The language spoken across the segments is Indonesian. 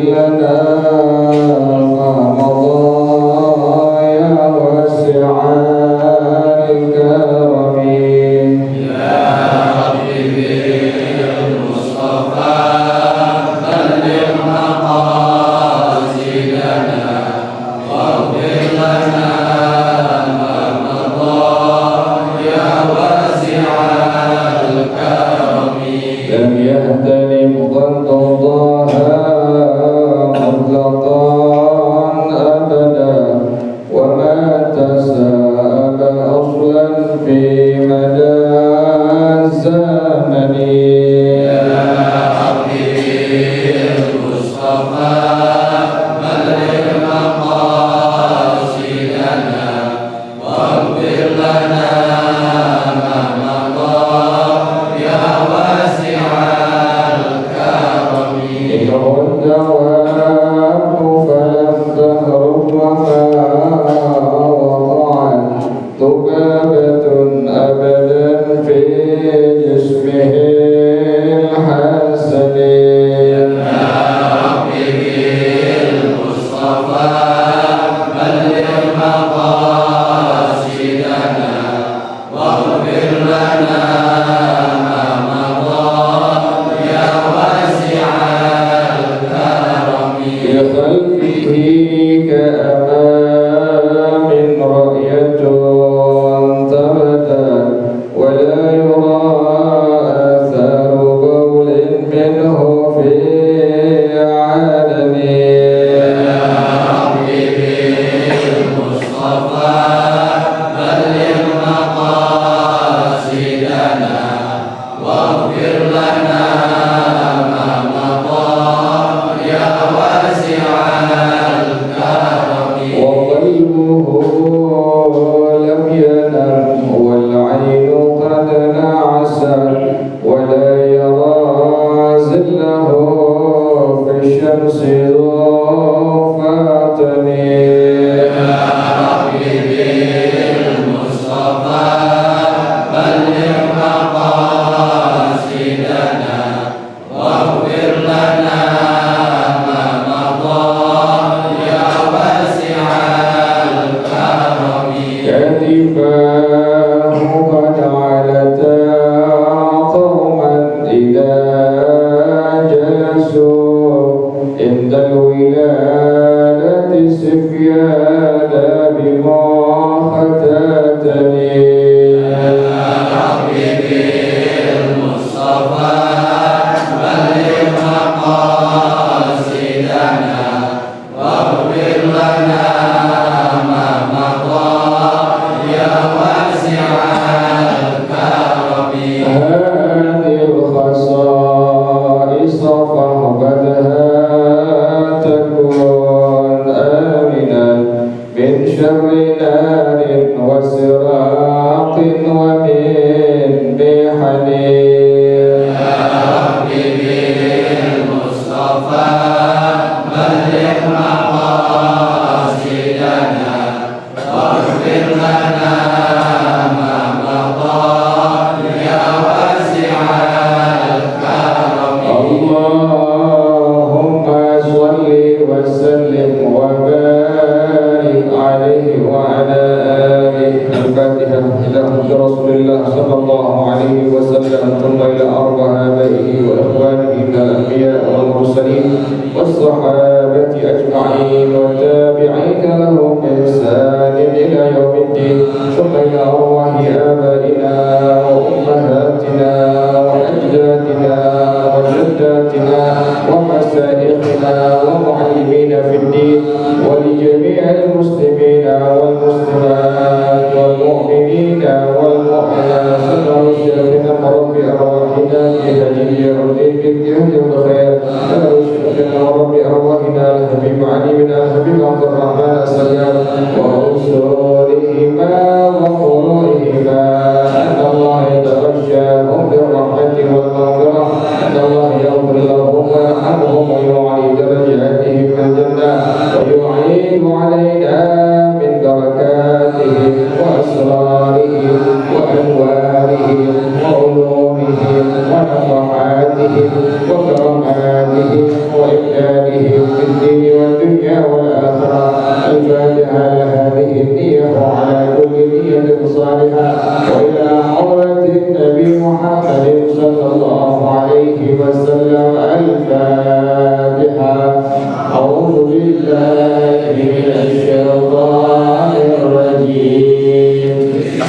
لنا ما مضى يا واسع الكرم يا ربي بالمصطفى بلغ مقاصدنا واغفر لنا ما مضى يا واسع الكرم لم يهتنم ظن الله مطلقا أبدا وما تساءل أصلا في مدى الزمن يا ربي المصطفى بلغ مقاصدنا واغفر لنا ما مضى يا واسع الكرم إنه الدواب فلم تهرب وما وضعت ذبابة أبدا في جسمه الحسن يا ربي بالمصطفى بلغ مقاصدنا واغفر لنا ما مضى يا واسع الكرم لخلقه كأمام رؤية ثبتا ولا يرى آثار بول منه في عالم يا ربي بالمصطفى بلغ مقاصدنا واغفر لنا ما مضى يا واسع الكرم وقلبه لم ينم والعين قد نعست ولا يرى زله في الشمس ذو فاتن يا ربي بالمصطفى بلغ مقاصدنا واغفر لنا ما مضى يا واسع الكرم كتفاه قد علتا قوما إذا جلسوا عند الولادة سفيانا بمختتني يا ربي بالمصطفى بلغ مقاصدنا واغفر لنا ما مضى يا واسع الكرم هذه الخصائص فاحفظها تكون آمنا من شر نار وسراق ومن محن يا ربي بالمصطفى بلغ مقاصدنا واغفر لنا ما مضى يا واسع الكرم اللهم صل وسلم وبارك عليه وعلى آله الفاتحة إلى رسول الله صلى الله عليه وسلم ثم إلى أربع آبائه وإخوانه من الأنبياء والمرسلين والصحابة أجمعين والتابعين لهم بإحسان إلى يوم الدين ثم إلى أرواح آبائنا وأمهاتنا وأجدادنا وجداتنا ومشايخنا ومعلمينا في الدين ولجميع المسلمين والمسلمات والمؤمنين والمؤمنات سنرشدنا رب أرواحنا بهدية أرضيك بهدي الخير سنرشدنا رب أرواحنا الحبيب علي بن الحبيب عبد الرحمن السلام وأنصارهما وفروعهما أن الله يتغشاهم بالرحمة والمغفرة أن الله يغفر لهم ويرحمهم ويعلي درجاتهم في الجنة ويعين علينا من بركاتهم وأسرارهم وأنوارهم وعلومهم ونفحاتهم وكراماتهم وإمدادهم الفاتحة. أعوذ بالله من الشيطان الرجيم.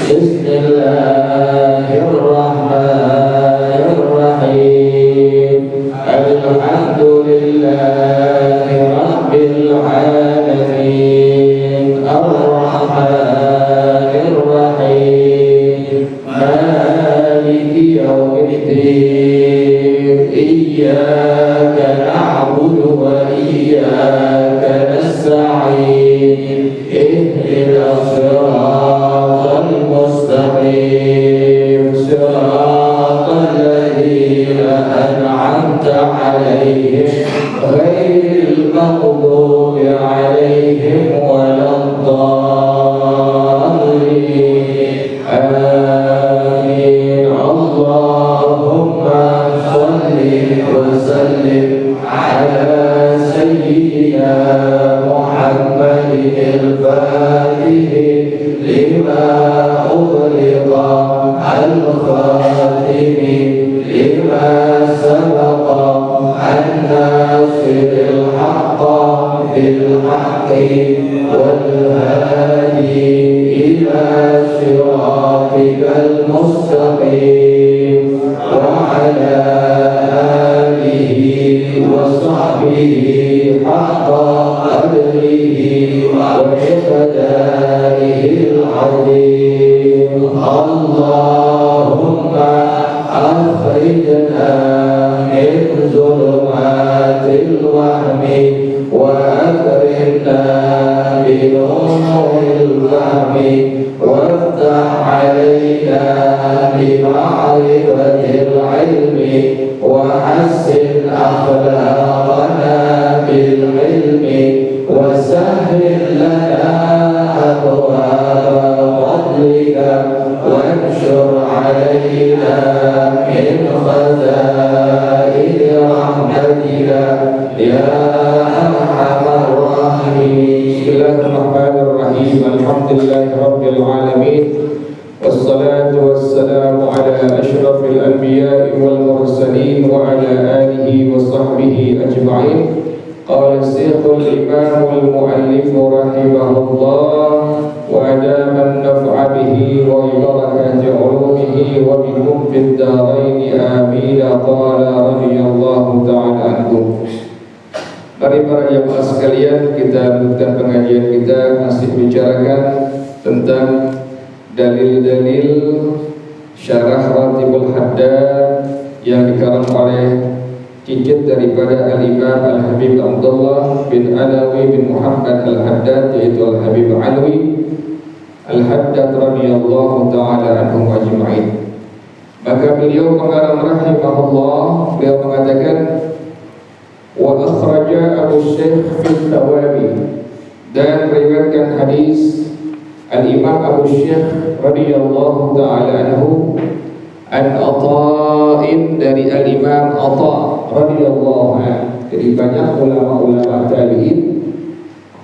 بسم الله الرحمن الرحيم. الحمد لله رب العالمين الرحمن الرحيم مالك يوم الدين. إياك نعبد وإياك نستعين. اهدنا الصراط المستقيم صراط الذين أنعمت عليهم غير المغضوب عليهم ولا الضالين. آمين. اللهم صل وسلم على سيدنا محمد الفاتح لما أغلق الخاتم لما سبق الناصر الحق بالحق والهادي إلى صراطك المستقيم وعلى آله وصحبه حق قدره ومقداره العظيم. اللهم أخرجنا من ظلمات الوهم وأكرمنا بنور الفهم وافتح علينا بمعرفة العلم وحسن أخلاقنا بالعلم وسهل لنا أبواب فضلك وانشر علينا من خزائن رحمتك يا أرحم الراحمين. بسم الله الرحمن الرحيم. الحمد لله رب العالمين والصلاة والسلام على أشرف الأنبياء والمرسلين وعلى آله وصحبه أجمعين. قال الشيخ الإمام المؤلف رحمه الله وأدام النفع به وبركة علومه وبكم في الدارين آمين. قال رضي الله تعالى عنه. Mari para jemaah sekalian, kita lanjutkan pengajian kita, masih bicarakan tentang dalil-dalil syarah Ratibul Haddad yang dikarang oleh cicit daripada Al-Imam Al-Habib Abdullah bin Alawi bin Muhammad Al-Haddad, yaitu Al-Habib Alawi Al-Haddad radhiyallahu ta'ala anhum ajma'in. Maka beliau pengarang rahimahullah, beliau mengatakan wa akhraja Abu Syekh fi Thawabi, dan meriwayatkan hadis Al-Imam Abu Syekh radhiyallahu ta'ala anhu an Ata'in, dari Al-Imam Ata' radhiyallahu anhu. Jadi banyak ulama-ulama tabi'in,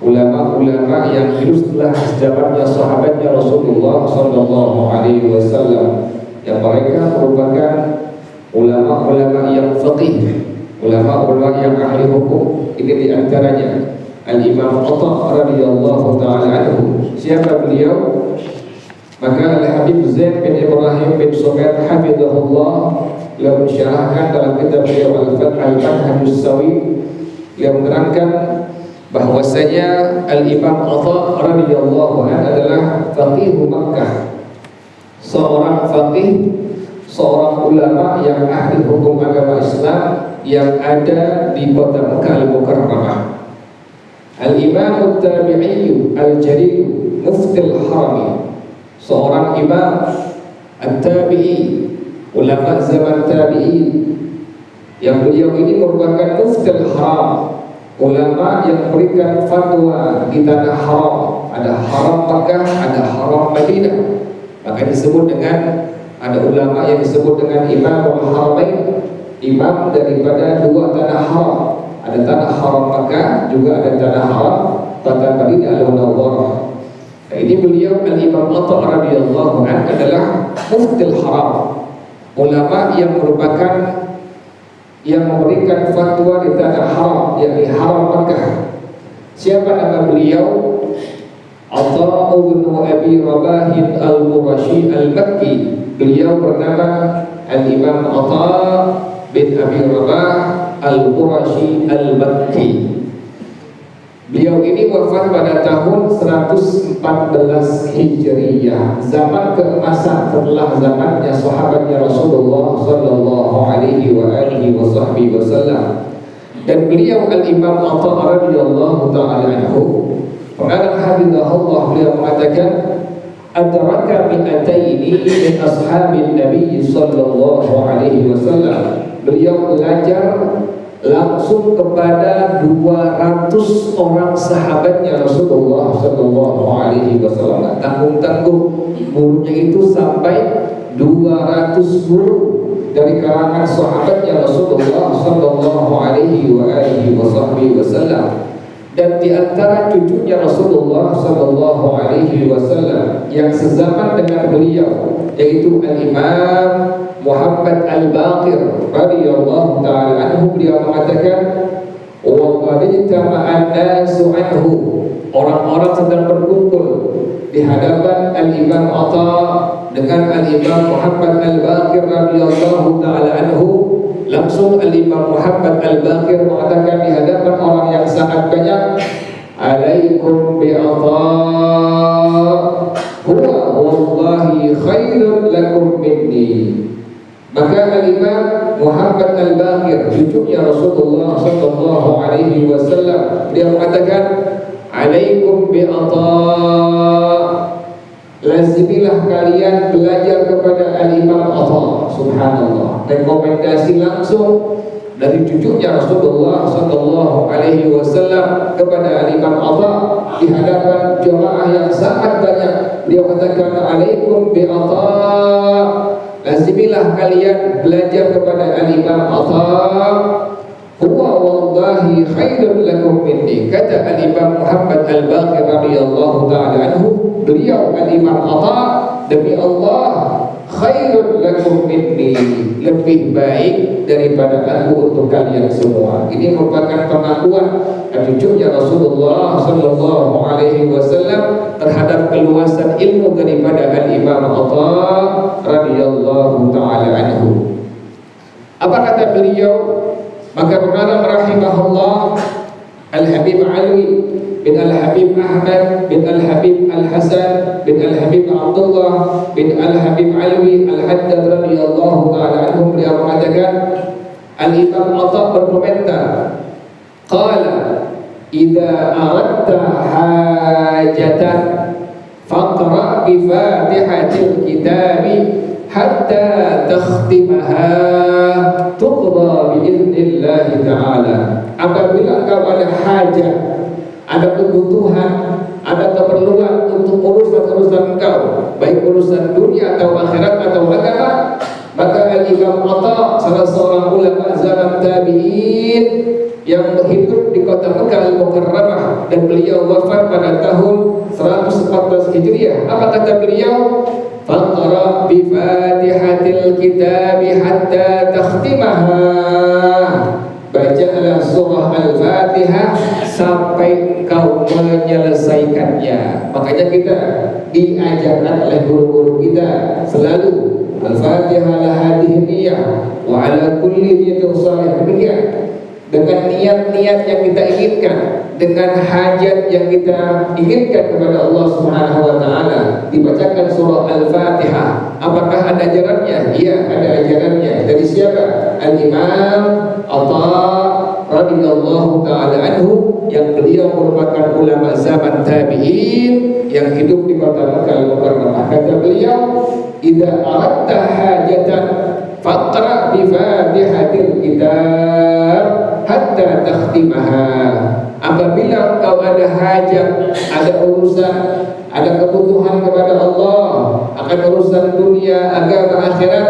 ulama-ulama yang hidup setelah zamannya sahabatnya Rasulullah sallallahu alaihi wasallam, yang mereka merupakan ulama-ulama yang faqih, ulama-ulama yang ahli hukum. Ini diantaranya Al-Imam Ata' radhiyallahu ta'ala anhu. Siapa beliau? Maka Al-Habib Zain bin Ibrahim bin Subair hafizahullah, beliau mensyarahkan dalam kitab beliau Al-Manhajus Sawi, beliau menerangkan bahwasanya Al-Imam Ata' radhiyallahu anhu adalah faqih Makkah, seorang faqih, seorang ulama yang ahli hukum agama Islam yang ada di kota Makkah Al-Mukarramah. Al-Imam At-Tabi'i Al-Jalil Mufti Al-Harami, seorang imam At-Tabi'i, ulama zaman Tabi'i, yang beliau ini merupakan Mufti Al-Haram, ulama yang memberikan fatwa di tanah haram. Ada haram Makkah, ada haram Madinah. Maka disebut dengan, ada ulama yang disebut dengan Imam Al-Haramain, imam daripada dua tanah haram. Ada tanah haram Makkah, juga ada tanah haram kota Madinah Al-Munawwarah. Nah, ini beliau Al-Imam Ata' radhiyallahu anhu adalah Muftil Haram, ulama yang merupakan yang memberikan fatwa di tanah haram, yakni haram Makkah. Siapa nama beliau? Atha bin Abi Rabah al-Qurashi al-Makki. Beliau bernama Al-Imam Atha bin Abi Rabah al-Qurashi al-Makki. Beliau ini wafat pada tahun 114 Hijriyah, zaman keemasan setelah zamannya sahabatnya Rasulullah sallallahu alaihi wa alihi wasallam. Dan beliau Al-Imam Atha radhiyallahu ta'ala anhu, pengarang hafizahullah, beliau mengatakan adraka mi'ataini min ashabin Nabi sallallahu alaihi wasallam. Beliau belajar langsung kepada 200 orang sahabatnya Rasulullah sallallahu alaihi wasallam. Tanggung-tanggung gurunya itu sampai 200 guru dari kalangan sahabatnya Rasulullah sallallahu alaihi wasallam. Dan di antara cucunya Rasulullah sallallahu alaihi wasallam yang sezaman dengan beliau, yaitu Al-Imam Muhammad Al-Baqir radhiyallahu ta'ala anhu, beliau mengatakan wa qad jama'an nasu anhu, orang-orang sedang berkumpul di hadapan Al-Imam Atha dengan Al-Imam Muhammad Al-Baqir radhiyallahu ta'ala anhu. Langsung Al-Imam Muhammad Al-Baqir mengatakan di hadapan orang yang sangat banyak, alaikum bi Atha, huwa wallahi khairun lakum minni. Maka Al-Imam Muhammad Al-Baqir, cucunya Rasulullah sallallahu alaihi wasallam, dia mengatakan alaikum bi Atha, lazimilah kalian belajar kepada Al-Imam Atha. Subhanallah, rekomendasi langsung dari cucunya Rasulullah sallallahu alaihi wasallam kepada Al-Imam Atha di hadapan jemaah yang sangat banyak. Beliau katakan alaikum bi Atha, lazimilah kalian belajar kepada Al-Imam Atha, huwa wallahi khairun lakum minni. Kata Al-Imam Muhammad Al-Baqir radhiyallahu ta'ala anhu, beliau Al-Imam Atha, demi Allah, khairun lakum minni, lebih baik daripada aku untuk kalian semua. Ini merupakan pengakuan cucunya Rasulullah sallallahu alaihi wasallam terhadap keluasan ilmu daripada Al-Imam Atha radhiyallahu ta'ala anhu. Apa kata beliau? Maka pengarang rahimahullah, Al-Habib Alwi bin Al-Habib Ahmad bin Al-Habib Al-Hasan bin Al-Habib Abdullah bin Al-Habib Alwi Al-Haddad radhiyallahu ta'ala anhum, beliau mengatakan Al-Imam Atha berkomentar, qala idza aradta hajatan faqra bi fatihatil kitabi hatta takhtimaha tuqda bi'idnillahi ta'ala. Apabila kau ada hajat, ada kebutuhan, ada keperluan untuk urusan-urusan engkau, baik urusan dunia atau akhirat atau agama, maka Al-Imam Atha, salah seorang ulama zaman tabi'in yang hidup di kota Mekah Al-Mukarramah, dan beliau wafat pada tahun 114 Hijriah. Apa kata beliau? Faqra bi fatihatil kitabi hatta takhtimaha, bacalah surah Al-Fatihah sampai engkau menyelesaikannya. Makanya kita diajarkan oleh guru-guru kita selalu Al-Fatihah laha niyyah wa ala kulli niyatin shalihah. Demikian, dengan niat-niat yang kita inginkan, dengan hajat yang kita inginkan kepada Allah Subhanahu wa ta'ala, dibacakan surah Al-Fatihah. Apakah ada ajarannya? Iya, ada ajarannya. Dari siapa? Al-Imam Atha radhiyallahu ta'ala anhu, yang beliau merupakan ulama zaman tabi'in yang hidup di kota Mekah Al-Mukarramah. Kata beliau, idza aradta hajatan faqra bi fatihatil kitab hatta takhtimaha. Apabila engkau ada hajat, ada urusan, ada kebutuhan kepada Allah, akan urusan dunia, agama, akhirat,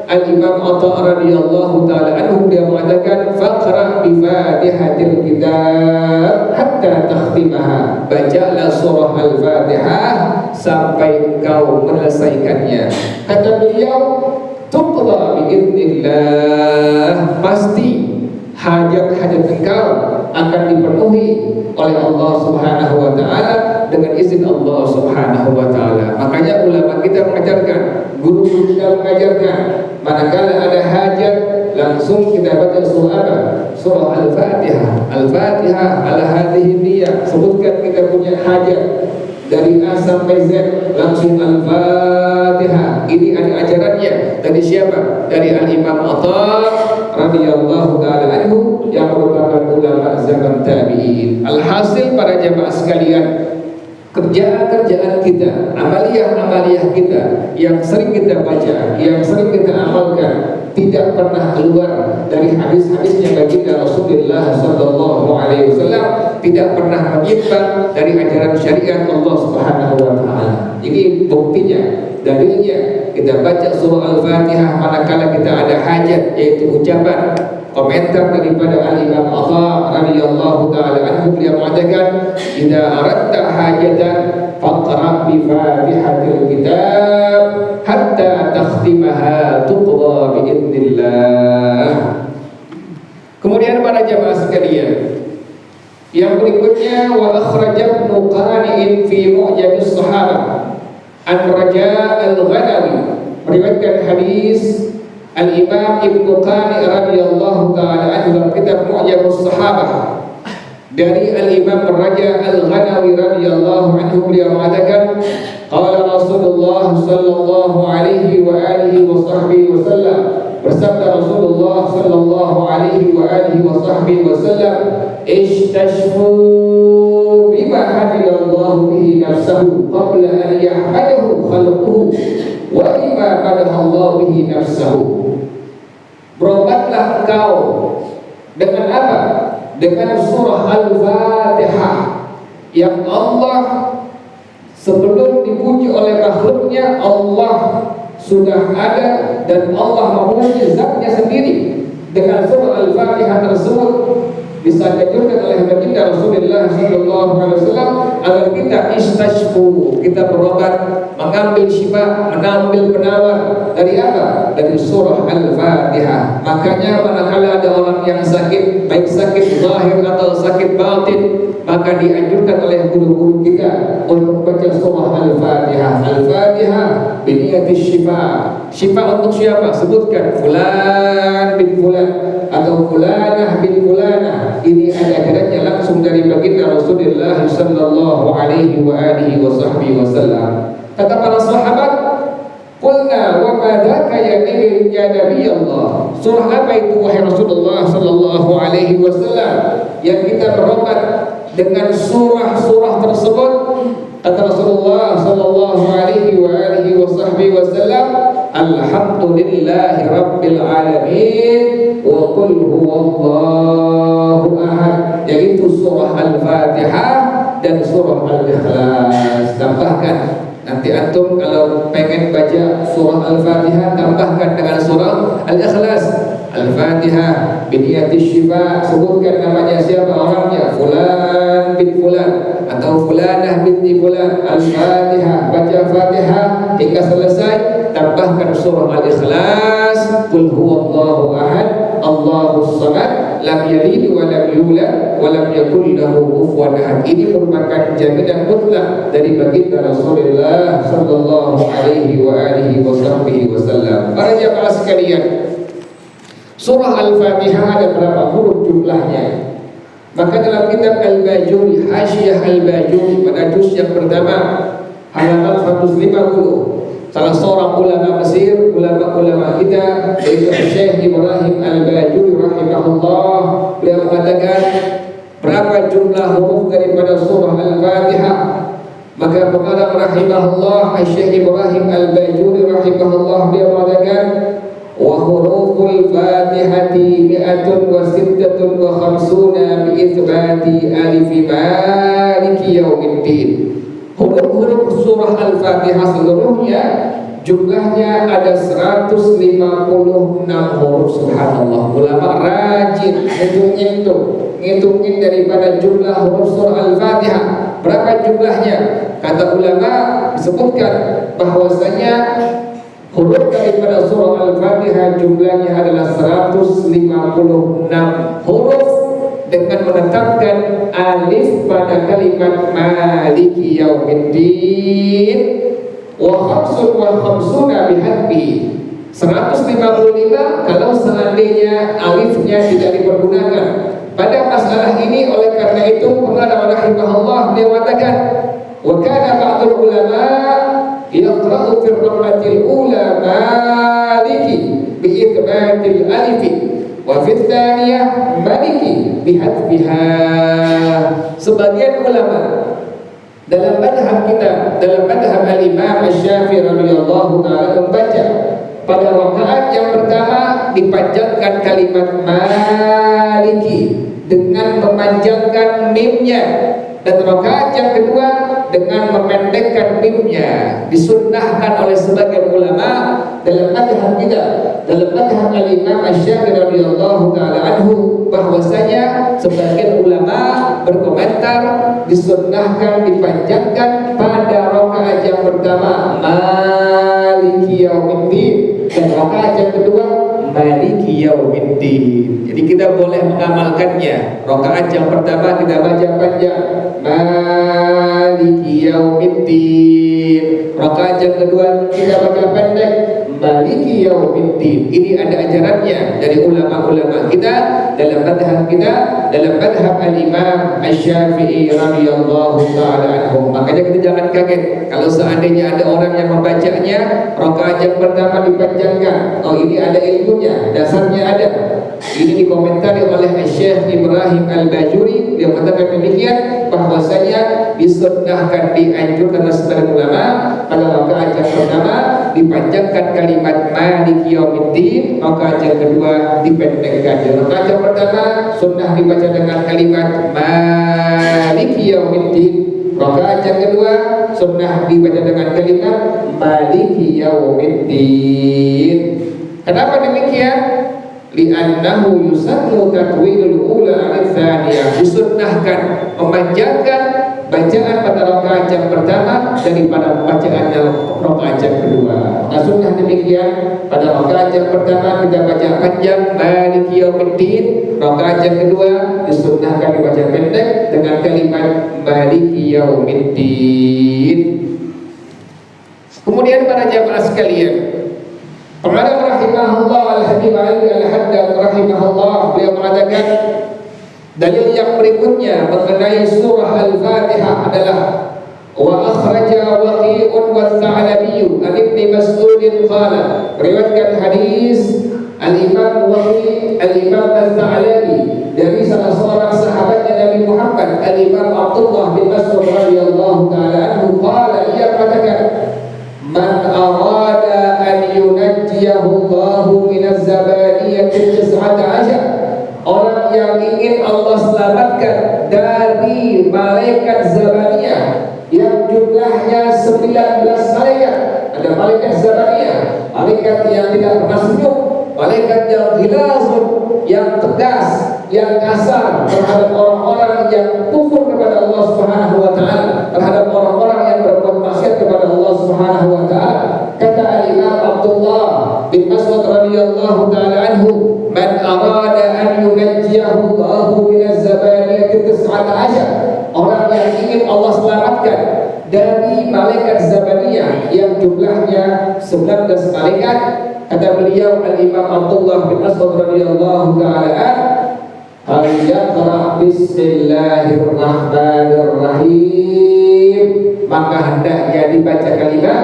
Al-Imam Atha radhiyallahu ta'ala anhu, dia mengatakan faqra bi fatihatil kitab hatta takhtimaha, bacalah surah Al-Fatihah sampai engkau menyelesaikannya. Kata beliau, tuqda biidznillah, pasti hajat-hajat engkau akan dipenuhi oleh Allah Subhanahu wa taala dengan izin Allah Subhanahu wa taala. Makanya ulama kita mengajarkan, guru-guru kita mengajarkan, manakala ada hajat langsung kita baca surah apa? Surah Al-Fatihah. Al-Fatihah ala hadhihi niyyah. Sebutkan kita punya hajat dari A sampai Z, langsung Al-Fatihah. Ini ada ajarannya dari siapa? Dari Al-Imam Atha radhiyallahu taala anhu yang merupakan ulama zaman tabi'in. Alhasil para jamaah sekalian, kerjaan-kerjaan kita, amaliyah-amaliyah kita yang sering kita baca, yang sering kita amalkan, tidak pernah keluar dari hadis-hadisnya baginda Rasulullah sallallahu alaihi wasallam, tidak pernah menyimpang dari ajaran syariat Allah Subhanahu wa taala. Ini buktinya, dalilnya kita baca surah Al-Fatihah manakala kita ada hajat, yaitu ucapan komentar daripada Al-Imam Atha radhiyallahu taala anhu, beliau mengatakan, "Idza aradta hajatan faqra bi Fatihatil kitab hatta takhtimaha tuqda bi idznillah." Kemudian para jamaah sekalian, yang berikutnya, wa akhraj Ibnu Qani'in fi Mu'jamis Sahabah an Raja' al-Ghanawi, meriwayatkan hadis Al-Imam Ibnu Qani' radhiyallahu taala anhu dalam kitab Mu'jamus Sahabah dari Al-Imam Raja' al-Ghanawi radhiyallahu anhu, beliau mengatakan, qala Rasulullah sallallahu alaihi wa alihi wa sahbihi wasallam, bersabda Rasulullah sallallahu alaihi wa alihi wa sahbihi wasallam, istashfu bima hadallahu bihi nafsahu qabla an yahmadahu khalquhu wa bima hadahallahu bihi nafsahu. Berobatlah engkau dengan apa? Dengan surah Al-Fatihah yang Allah sebelum dipuji oleh makhluknya, Allah sudah ada dan Allah memuji zatnya sendiri. Dengan surah Al-Fatihah tersebut disanjurkan oleh baginda Rasulullah sallallahu alaihi wasallam agar kita istashfu, kita berobat, mengambil syifa, mengambil penawar dari apa? Dari surah Al-Fatihah. Makanya manakala ada orang yang sakit, baik sakit zahir atau sakit batin, maka dianjurkan oleh guru-guru kita untuk membaca surah Al-Fatihah. Al-Fatihah biniyatis syifa. Syifa untuk siapa? Sebutkan fulan bin fulan atau fulanah bin fulanah. Ini ada ajarannya langsung dari baginda Rasulullah sallallahu alaihi wa alihi wasallam. Kata para sahabat, qulna wa ma dzaka ya Nabi Allah. Surah apa itu wahai Rasulullah sallallahu alaihi wasallam yang kita berobat dengan surah-surah tersebut? Kata Rasulullah sallallahu alaihi wa alihi wasallam, alhamdulillahi rabbil alamin wa qul huwallahu ahad, yaitu surah Al-Fatihah dan surah Al-Ikhlas. Tambahkan, nanti antum kalau pengen baca surah Al-Fatihah, tambahkan dengan surah Al-Ikhlas. Al-Fatihah biniyatis syifa, sebutkan namanya siapa orangnya, fulan bin fulan atau fulanah binti fulan. Al-Fatihah, baca Fatihah hingga selesai, tambahkan surah Al-Ikhlas, qul huwallahu ahad, Allahus samad, lam yalid wa lam yulad wa lam yakul lahu kufuwan ahad. Ini merupakan jaminan mutlak dari baginda Rasulullah sallallahu alaihi wa alihi wasallam. Para jamaah sekalian, surah Al-Fatihah ada berapa huruf jumlahnya? Maka dalam kitab Al-Bajuri, Hasyiyah Al-Bajuri pada juz yang pertama halaman 150, salah seorang ulama Mesir, ulama kita, yaitu Syekh Ibrahim Al-Bajuri rahimahullah, beliau mengatakan berapa jumlah huruf daripada surah Al-Fatihah. Maka pengarang rahimahullah Syekh Ibrahim Al-Bajuri rahimahullah, dia mengatakan wa huruful fatihati 156 bi itsbati alif maliki yaumiddin. Huruf-huruf surah Al-Fatihah seluruhnya jumlahnya ada 156 huruf. Subhanallah, ulama rajin ngitungin daripada jumlah huruf surah Al-Fatihah. Berapa jumlahnya? Kata ulama disebutkan bahwasanya Huruf daripada surah Al-Fatihah jumlahnya adalah 156 huruf dengan menetapkan alif pada kalimat Maliki Yaumiddin wa khamsuna bihadbi 155 kalau seandainya alifnya tidak dipergunakan pada masalah ini. Oleh karena itu pengarang rahimahullah dia mengatakan wa kana ba'dul ulama yaqra'u fi rak'atil ula Maliki bi ithbatil alif wa fi tsaniyah Maliki bi hadfiha. Sebagian ulama dalam madhab kita, dalam madhab al-Imam Asy-Syafi'i radhiyallahu ta'ala membaca pada rakaat yang pertama dipanjangkan kalimat Maliki dengan memanjangkan mimnya, dan rakaat yang kedua dengan memendekkan mimnya. Disunnahkan oleh sebagian ulama dalam madhab kita, dalam madhab al-Imam Asy-Syafi'i radhiyallahu ta'ala anhu, bahwasanya sebagian ulama berkomentar disunnahkan dipanjangkan pada rakaat yang pertama Maliki Yaumiddin dan rakaat yang kedua Maliki Yaumiddin. Jadi kita boleh mengamalkannya. Rakaat yang pertama kita baca panjang Maliki Yaumiddin. Rakaat yang kedua kita baca pendek Maliki Yaumiddin. Ini ada ajarannya dari ulama-ulama kita dalam madhab kita, dalam madhab al-Imam Asy-Syafi'i radhiyallahu ta'ala anhu. Makanya kita jangan kaget kalau seandainya ada orang yang membacanya rakaat yang pertama dipanjangkan. Oh, ini ada ilmunya, dasarnya ada. Ini dikomentari oleh Syekh Ibrahim Al-Bajuri. Dia mengatakan demikian, bahwasanya disunnahkan, dianjurkan oleh sebagian ulama pada rakaat yang pertama dipanjangkan kalimat Maliki Yaumiddin, rakaat yang kedua dipendekkan. Rakaat yang pertama sunnah dibaca dengan kalimat Maliki Yaumiddin, rakaat yang kedua sunnah dibaca dengan kalimat Maliki Yaumiddin. Kenapa demikian? Li'annahu yusannu tatwilul ula al-tsaniyah. Disunnahkan memanjangkan bacaan pada rakaat yang pertama daripada bacaan rakaat yang kedua. Nah, sunnah demikian. Pada rakaat yang pertama kita baca panjang Maliki Yaumiddin, rakaat yang kedua disunnahkan dibaca pendek dengan kalimat Maliki Yaumiddin. Kemudian para jamaah sekalian, pengarang rahimahullah Al-Hakim Ali Al-Haddad rahimahullah, beliau mengatakan dalil yang berikutnya mengenai surah Al-Fatihah adalah wa akhraja Waqi'un wa Tha'labi an Ibnu Mas'ud qala, meriwayatkan hadis Al-Imam Waqi' Al-Imam Al-Tha'labi dari salah seorang sahabatnya Nabi Muhammad, Al-Imam Abdullah bin Mas'ud radhiyallahu ta'ala anhu, qala, ia mengatakan man arada an yunajjiyahu Allahu minaz zabaniyati 19, orang yang ingin Allah selamatkan dari malaikat zabaniyah yang jumlahnya 19 malaikat. Ada malaikat zabaniyah, malaikat yang tidak pernah senyum, malaikat yang ghilazun, yang tegas, yang kasar terhadap orang-orang yang kufur kepada Allah Subhanahu wa taala, terhadap orang-orang yang berbuat maksiat kepada Allah Subhanahu wa taala. Kata Al-Imam Abdullah bin Mas'ud radhiyallahu taala anhu, man arada an yunajjiyahu Allahu minaz zabaniyati 19, orang yang ingin Allah selamatkan dari malaikat zabaniyah yang jumlahnya 19 malaikat. Kata beliau Al-Imam Abdullah bin Mas'ud radhiyallahu taala anhu, yaqra bismillahirrahmanirrahim, maka hendaknya dibaca kalimat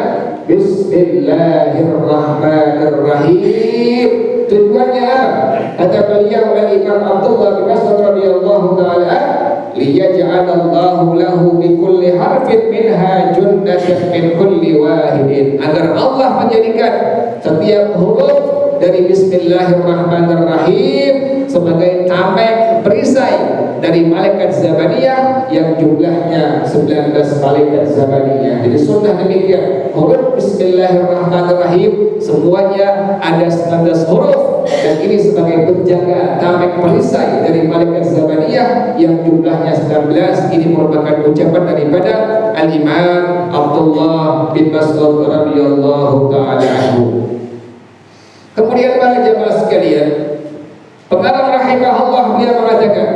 bismillahirrahmanirrahim. Tujuannya apa? Kata beliau Al-Imam Abdullah bin Mas'ud radhiyallahu taala anhu, liyaj'alallahu lahu bi kulli harfin minha junnatan min kulli wahidin, agar Allah menjadikan setiap huruf dari bismillahirrahmanirrahim sebagai tameng perisai dari malaikat zabaniyah yang jumlahnya 19 malaikat zamaniyah. Jadi sunnah demikian. Huruf Bismillahirrahmanirrahim semuanya ada 19 huruf, dan ini sebagai penjaga tamek perisai dari malaikat zamaniyah yang jumlahnya 19. Ini merupakan ucapan daripada Al-Imam Abdullah bin Mas'ud radhiyallahu taala anhu. Kemudian para jamaah sekalian, pengarang rahimahullah beliau mengatakan,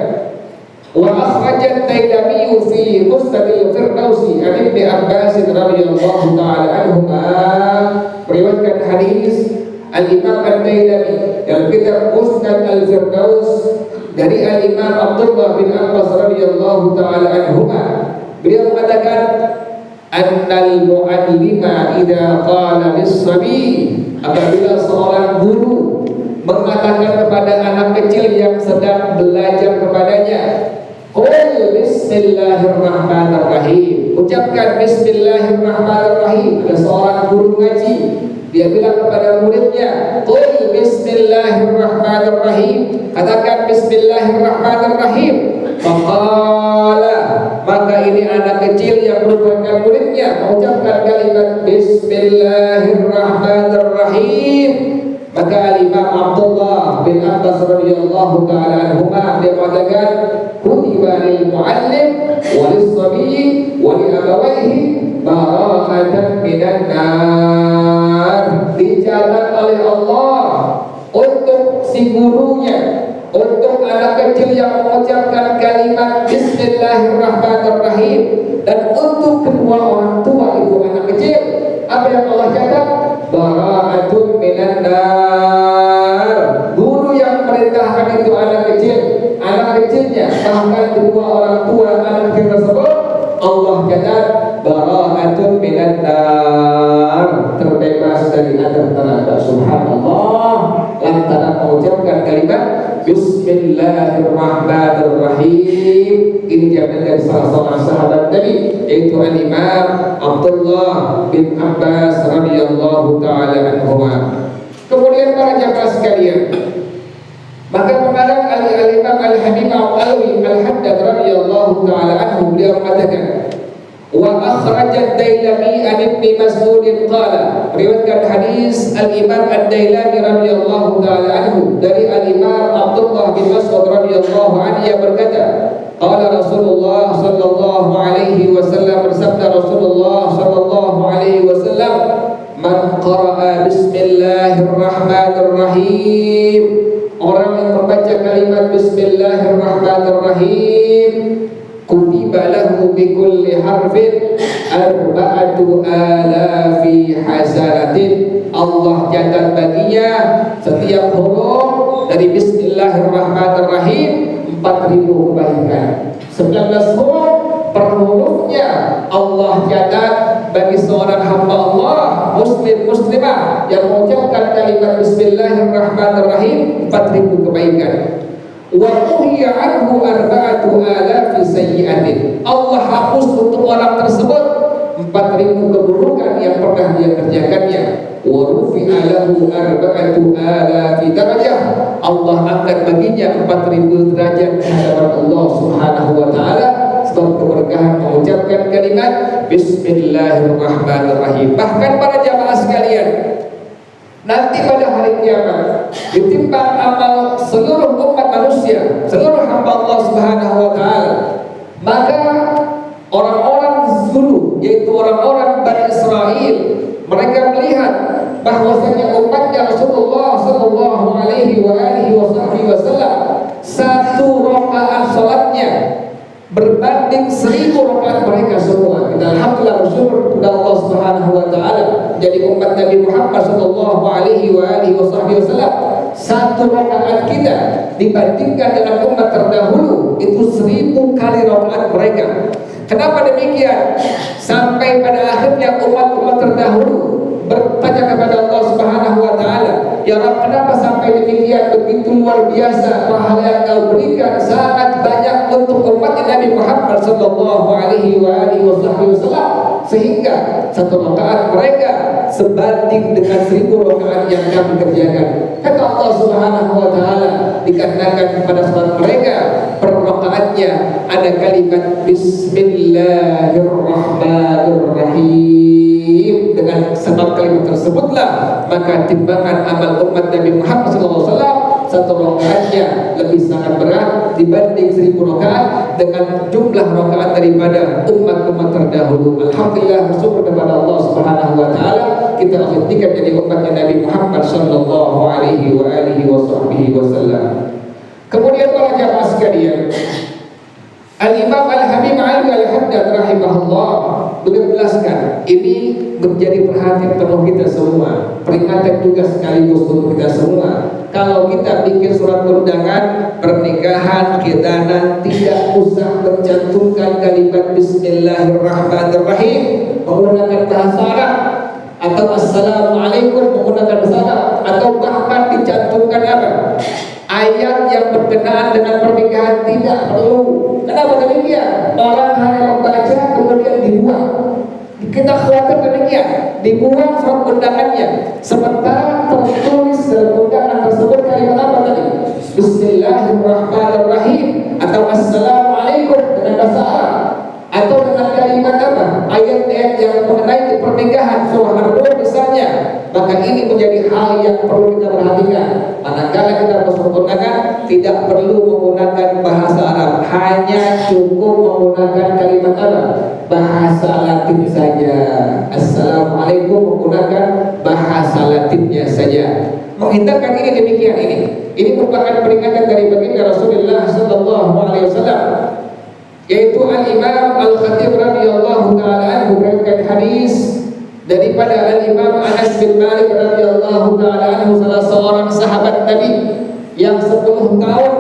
wa akhrajat Dailami fi Musnadil Firdausi an Ibnu Abbas radhiyallahu taala anhuma, meriwayatkan hadis Al-Imam Ad-Dailami dalam kitab Musnad Al-Firdaus dari Al-Imam Abdullah bin Abbas radhiyallahu taala anhuma. Beliau mengatakan, annal mu'allima idza qala lis-sabi, apabila seorang guru mengatakan kepada anak kecil yang sedang belajar kepadanya, qul bismillahirrahmanirrahim, ucapkan bismillahirrahmanirrahim. Ada seorang guru ngaji, dia bilang kepada muridnya, qul bismillahirrahmanirrahim, katakan bismillahirrahmanirrahim. Faqala, maka ini anak kecil yang merupakan muridnya mengucapkan kalimat bismillahirrahmanirrahim. Maka Imam Abdullah bin Abbas radhiyallahu taala anhuma dia mengatakan, kutiba lil muallim wa lis-sabi wa li abawayhi bara'atan minan nar, dicatat oleh Allah untuk si gurunya, untuk anak kecil yang mengucapkan kalimat bismillahirrahmanirrahim, dan untuk kedua orang tua itu anak kecil, apa yang Allah catat? Bara'atun minan nar. Guru yang merintahkan itu anak kecilnya, bahkan kedua orang tua anak kecil tersebut, Allah catat bara'atun minan nar, terbebas dari adab neraka. Subhanallah, lantaran mengucapkan kalimat bismillahirrahmanirrahim. Ini jaminan dari salah seorang sahabat Nabi, yaitu Al-Imam Abdullah bin Abbas radhiyallahu taala anhuma. Kemudian para jamaah sekalian, maka pengarang Al-Imam Al-Habib Al-Alwi Al-Haddad radhiyallahu taala anhu beliau mengatakan, wa akhrajat Dailami an Ibni Mas'ud qala, meriwayatkan hadis Al-Imam Ad-Dailami radhiyallahu taala anhu dari Al-Imam Abdullah bin Mas'ud radhiyallahu anhu yang berkata, qala Rasulullah sallallahu alaihi wasallam, bersabda Rasulullah sallallahu alaihi wasallam, man qara'a bismillahirrahmanirrahim, orang yang membaca kalimat bismillahirrahmanirrahim, kutiba lahu bikulli harfin arba'atu alafi hasanatin, Allah catat baginya setiap huruf dari bismillahirrahmanirrahim 4.000 kebaikan. 19 huruf per hurufnya Allah catat bagi seorang hamba Allah muslim muslimah yang mengucapkan kalimat bismillahirrahmanirrahim 4.000 kebaikan. Wa tuhya anhu arba'atu alafi sayyi'atin, Allah hapus untuk orang tersebut 4.000 keburukan yang pernah dia kerjakannya. Wa rufi'a lahu arba'atu alafi darajah, Allah angkat baginya 4.000 derajat di hadapan Allah Subhanahu wa taala sebab keberkahan mengucapkan kalimat bismillahirrahmanirrahim. Bahkan para jamaah sekalian, nanti pada hari kiamat ditimbang amal seluruh umat manusia, seluruh hamba Allah Subhanahu wa taala, maka orang-orang dulu, yaitu orang-orang Bani Israel, mereka melihat bahwasanya umatnya Rasulullah sallallahu alaihi wasallam satu rakaat salatnya berbanding 1000 rakaat mereka semua. Kita alhamdulillah bersyukur kepada Allah Subhanahu wa taala jadi umat Nabi Muhammad sallallahu alaihi wasallam. Satu rakaat kita dibandingkan dengan umat terdahulu itu 1000 kali rakaat mereka. Kenapa demikian? Sampai pada akhirnya umat-umat terdahulu bertanya kepada Allah Subhanahu wa taala, ya Rabb, kenapa sampai demikian, begitu luar biasa pahala yang Kau berikan sangat banyak untuk umat Nabi Muhammad sallallahu alaihi wasallam, sehingga satu rakaat mereka sebanding dengan 1000 rakaat yang kami kerjakan. Kata Allah Subhanahu wa taala, dikatakan kepada sahabat mereka, per rakaatnya ada kalimat Bismillahirrahmanirrahim. Dengan sebab kalimat tersebutlah maka timbangan amal umat Nabi Muhammad SAW satu rakaatnya lebih sangat berat dibanding 1000 rakaat dengan jumlah rakaat daripada umat-umat terdahulu. Alhamdulillah, bersyukur kepada Allah Subhanahu wa taala kita autentikkan jadi umatnya Nabi Muhammad sallallahu alaihi wasallam. Kemudian para jamaah sekalian, Al-Imam Al-Habib Ali Al-Haddad rahimahullah beliau menjelaskan ini menjadi perhatian penuh kita semua, peringatan juga sekaligus untuk kita semua. Kalau kita bikin surat undangan pernikahan, khitanan, tidak usah mencantumkan kalimat Bismillahirrahmanirrahim menggunakan bahasa Arab atau Assalamualaikum menggunakan bahasa Arab, atau bahkan dicantumkan apa? Ayat yang berkenaan dengan pernikahan tidak perlu. Kenapa demikian? Orang hanya membaca kemudian dibuang. Kita khawatir demikian, dibuang surat undangannya. Sementara tertulis dalam undangan tersebut kalimat apa tadi? Bismillahirrahmanirrahim atau Assalamualaikum dengan bahasa Arab, atau dengan kalimat apa? Ayat-ayat yang mengenai pernikahan surah Ar-Rum misalnya. Maka ini menjadi hal yang perlu kita perhatikan. Manakala kita masuk undangan tidak perlu menggunakan bahasa Arab, hanya cukup menggunakan kalimat apa? Bahasa Latin saja. Assalamualaikum menggunakan bahasa Latinnya saja. Menghindarkan ini demikian ini. Ini merupakan peringatan dari baginda Rasulullah sallallahu alaihi wasallam, yaitu Al-Imam Al-Khatib radhiyallahu taala anhu meriwayatkan hadis daripada Al-Imam Anas bin Malik radhiyallahu taala anhu, salah seorang sahabat Nabi yang 10 tahun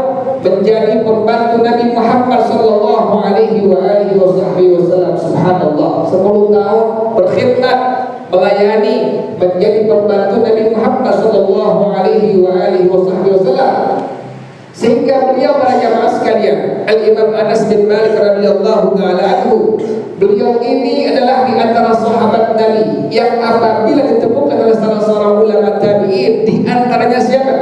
menjadi pembantu Nabi Muhammad sallallahu alaihi wasallam. Subhanallah, 10 tahun berkhidmat, melayani, menjadi pembantu Nabi Muhammad sallallahu alaihi wasallam. Sehingga beliau, para jamaah sekalian, Al-Imam Anas bin Malik radhiyallahu taala anhu, beliau ini adalah di antara sahabat Nabi yang apabila ditemukan oleh salah seorang ulama tabi'in, di antaranya siapa?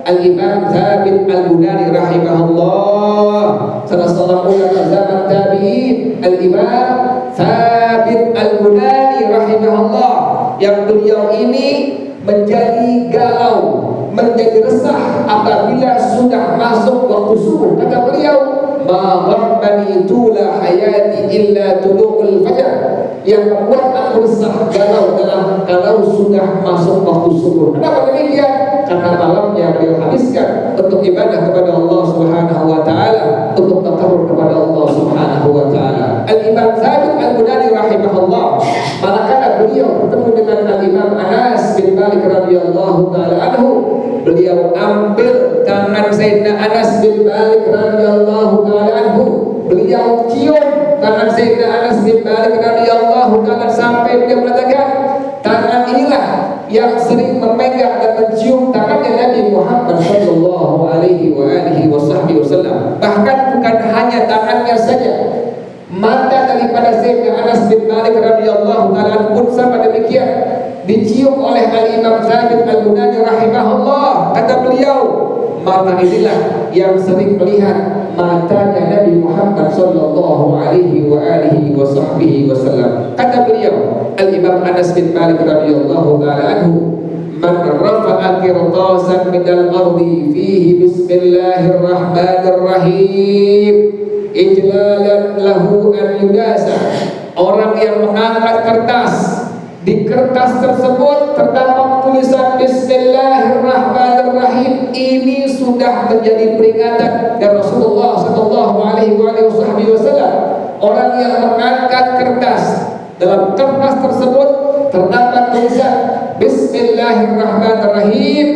Al-Imam Thabit Al-Bunani rahimahullah, salah seorang ulama zaman tabi'in, Al-Imam Thabit Al-Bunani rahimahullah, yang beliau ini menjadi galau, menjadi resah apabila sudah masuk waktu subuh. Kata beliau, ma ghammani tula hayati illa tulu'ul fajar. Yang membuat aku resah, galau adalah kalau sudah masuk waktu subuh. Kenapa demikian? Karena malamnya beliau habiskan untuk ibadah kepada Allah Subhanahu wa taala, untuk takarrub kepada Allah Subhanahu wa taala. Al-Imam Thabit Al-Bunani rahimahullah, manakala beliau bertemu dengan Al-Imam Anas bin Malik radhiyallahu taala anhu, beliau ambil tangan Sayyidina Anas bin Malik radhiyallahu taala anhu, beliau cium tangan Sayyidina Anas bin Malik radhiyallahu taala sampai beliau mengatakan, tangan inilah yang sering memegang dan mencium tangannya Nabi Muhammad sallallahu alaihi wasallam. Bahkan bukan hanya tangannya saja, mata daripada Sayyidina Anas bin Malik radhiyallahu taala pun sama demikian dicium oleh Al-Imam Thabit Al-Bunani rahimahullah. Kata beliau, mata inilah yang sering melihat matanya Nabi Muhammad sallallahu alaihi wasallam. Kata beliau, Al-Imam Anas bin Malik radhiyallahu taala anhu, man rafa'a qirtasan minal ardi fihi bismillahirrahmanirrahim ijlalan lahu an yudasa. Orang yang mengangkat kertas, di kertas tersebut terdapat tulisan Bismillahirrahmanirrahim, ini sudah menjadi peringatan dari Rasulullah sallallahu alaihi wasallam. Orang yang mengangkat kertas, dalam kertas tersebut terdapat tulisan Bismillahirrahmanirrahim,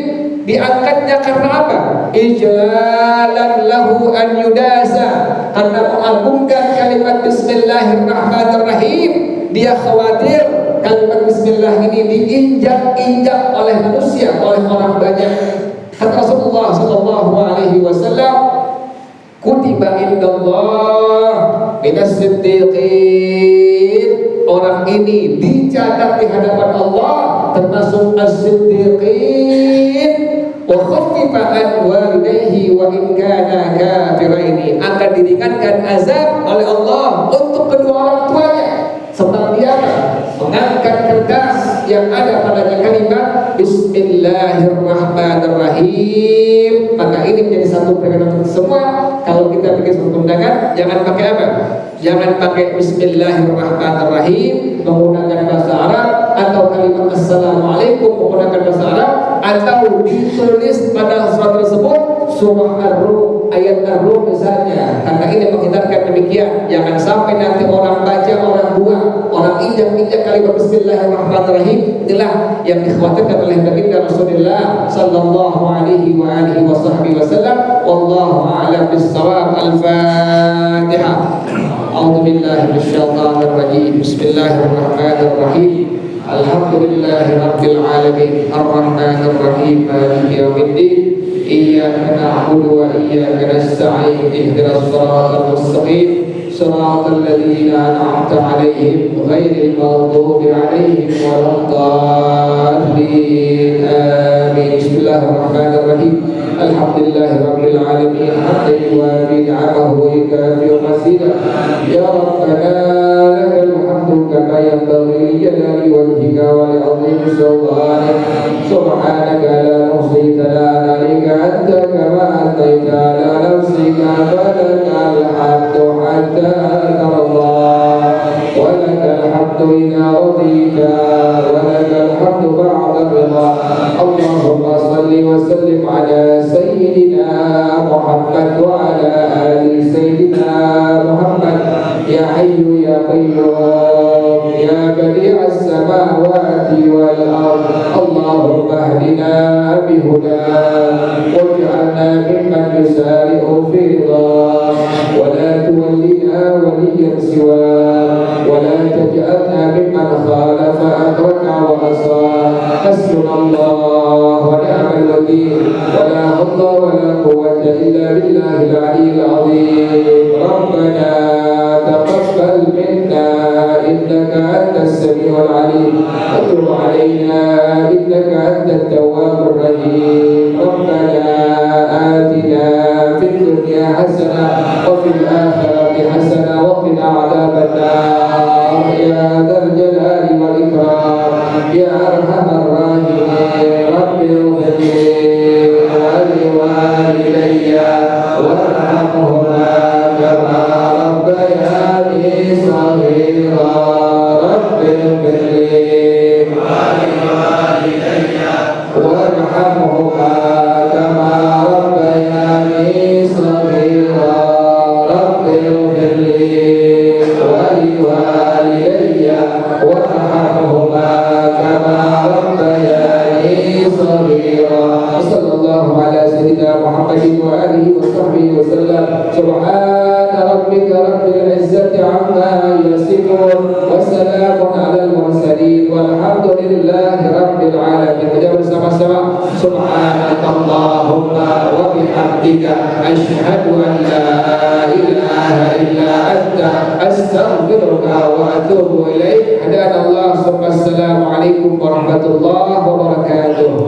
diangkatnya karena apa? Ijlalan lahu an yudasa, karena mengagungkan kalimat Bismillahirrahmanirrahim. Dia khawatir kalimat Bismillah ini diinjak-injak oleh manusia, oleh orang banyak. Kata Rasulullah sallallahu alaihi wasallam, kutiba indallah minas siddiqin, orang ini dicatat di hadapan Allah termasuk as-siddiqin, wa khaffifa an walidayhi alaihi wa in kana kafiraini, akan diringankan azab oleh Allah untuk kedua orang tuanya. Seperti apa? Mengangkat kertas yang ada padanya kalimat Bismillahirrahmanirrahim. Maka ini menjadi satu peringatan untuk semua. Kalau kita bikin suatu undangan, jangan pakai apa? Jangan pakai Bismillahirrahmanirrahim menggunakan bahasa Arab, atau kalimat Assalamualaikum menggunakan bahasa Arab, atau ditulis pada surat tersebut surah Ar-Rum, ayat Ar-Rum misalnya. Karena ini menghindarkan demikian. Jangan sampai nanti orang baca, orang buang, orang injak-injak kalimat Bismillahirrahmanirrahim. Inilah yang dikhawatirkan oleh baginda Rasulullah sallallahu alaihi wa alihi wasallam. Wallahu a'lam bis-shawab. Al-Fatihah. A'udzu billahi minasyaitonir rajim. Bismillahirrahmanirrahim. Alhamdulillahi rabbil alamin. Ar-Rahmanir Rahim. Maliki yaumiddin. Iyyaka na'budu wa iyyaka nasta'in. Ihdinas siratal mustaqim. Shiratal ladzina an'amta 'alaihim ghairil maghdubi 'alaihim waladdallin. Amin. Bismillahirrahmanirrahim. Alhamdulillahi rabbil alamin. Hamdan yuwafi ni'amahu wa yukafi mazidah. Ya Rabbana lakal hamdu kama yanbaghi li jalali wajhika wa li 'azimi sultanik. Subhanaka la nuhsi thana'an 'alaika anta kama athaita 'ala nafsika. Falakal hamdu hatta tarda wa lakal hamdu idza radita wa lakal hamdu ba'da ridha. Allahumma salli wa sallim 'ala sayyidina Muhammad wa 'ala ali sayyidina Muhammad. Ya hayyu ya qayyum ya badi'as samawati wal ard. Allahumma ihdina bihudak waj'alna mimman yusari'u fi ridhak wa la tuwallina waliyyan siwak wa la taj'alna mimman khalafa amraka wa asaa. Hasbunallahu wa ni'mal wakeel wa la hawla wa la quwwata illa billahil 'aliyyil 'azim. Rabbana taqabbal minna innaka antas samiul 'alim wa tub 'alaina innaka antat tawwabur rahim. Rabbana atina fid dunya hasanah wa fil akhirati hasanah wa qina 'adzaban nar. Ya dzal jalali wal ikram ya arhamar rahimin. Rabbil ighfirli wa liwalidayya warhamhuma kama rabbayani shaghira. Rabbil ighfirli wa liwalidayya warhamhuma kama rabbayani shaghira. Rabbil ighfirli wa liwalidayya warhamhuma kama rabbayani shaghira. Sallallahu ala sayyidina Muhammadin wa alihi wa sahbihi wa sallam. Subhana rabbika rabbil izzati amma yasifun wa salamun alal mursalin walhamdulillahi rabbil alamin. Kita bersama-sama subhanakallahumma wa bihamdika asyhadu an la ilaha illa anta astaghfiruka wa atubu ilaik. Hadanallahu. Assalamualaikum warahmatullahi wabarakatuh.